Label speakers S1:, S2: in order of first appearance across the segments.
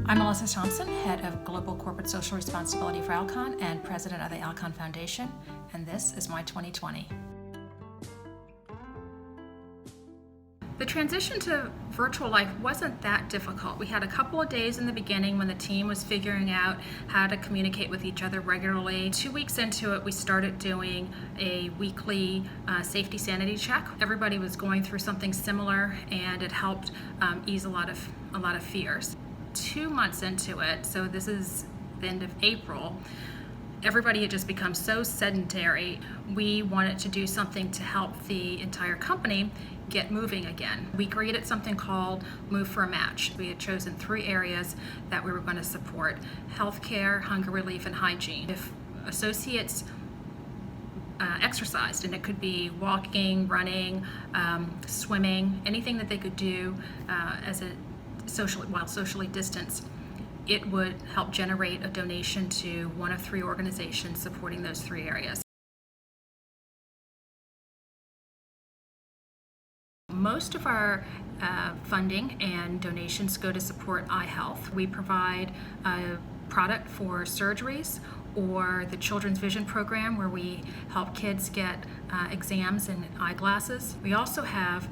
S1: I'm Melissa Thompson, head of Global Corporate Social Responsibility for Alcon and president of the Alcon Foundation, and this is my 2020. The transition to virtual life wasn't that difficult. We had a couple of days in the beginning when the team was figuring out how to communicate with each other regularly. 2 weeks into it, we started doing a weekly safety sanity check. Everybody was going through something similar, and it helped ease a lot of fears. 2 months into it, so this is the end of April, everybody had just become so sedentary. We wanted to do something to help the entire company get moving again. We created something called Move for a Match. We had chosen 3 areas that we were going to support: healthcare, hunger relief, and hygiene. If associates exercised, and it could be walking, running, swimming, anything that they could do while socially distanced, it would help generate a donation to one of 3 organizations supporting those 3 areas. Most of our funding and donations go to support eye health. We provide a product for surgeries, or the Children's Vision Program, where we help kids get exams and eyeglasses. We also have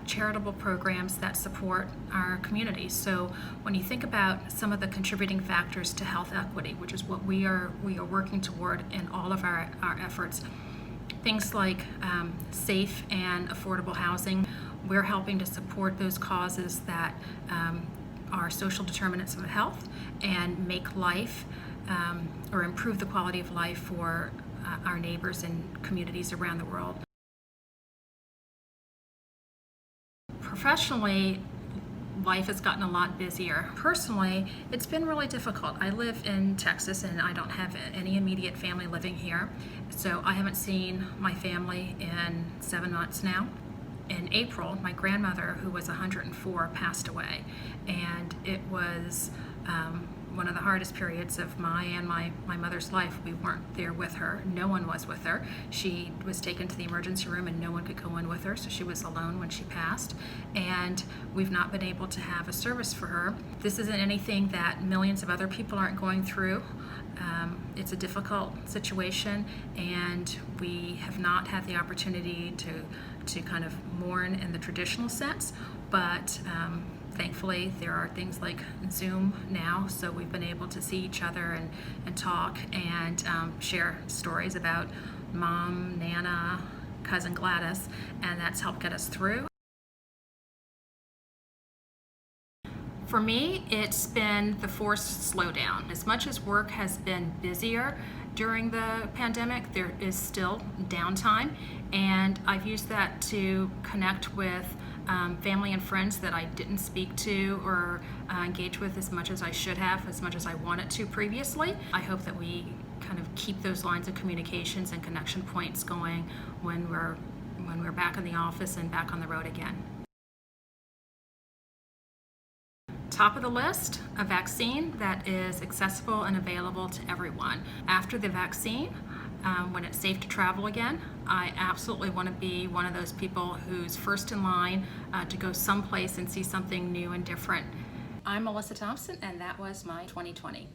S1: charitable programs that support our communities. So when you think about some of the contributing factors to health equity, which is what we are working toward in all of our efforts, things like safe and affordable housing, we're helping to support those causes that are social determinants of health and make life or improve the quality of life for our neighbors and communities around the world. Professionally, life has gotten a lot busier. Personally, it's been really difficult. I live in Texas and I don't have any immediate family living here, so I haven't seen my family in 7 months now. In April, my grandmother, who was 104, passed away, and it was one of the hardest periods of my mother's life. We weren't there with her. No one was with her. She was taken to the emergency room and no one could go in with her, so she was alone when she passed, and we've not been able to have a service for her. This isn't anything that millions of other people aren't going through. It's a difficult situation, and we have not had the opportunity to kind of mourn in the traditional sense, but thankfully, there are things like Zoom now, so we've been able to see each other and talk and share stories about Mom, Nana, Cousin Gladys, and that's helped get us through. For me, it's been the forced slowdown. As much as work has been busier during the pandemic, there is still downtime, and I've used that to connect with family and friends that I didn't speak to or engage with as much as I should have, as much as I wanted to previously. I hope that we kind of keep those lines of communications and connection points going when we're back in the office and back on the road again. Top of the list, a vaccine that is accessible and available to everyone. After the vaccine, when it's safe to travel again, I absolutely want to be one of those people who's first in line to go someplace and see something new and different. I'm Melissa Thompson, and that was my 2020.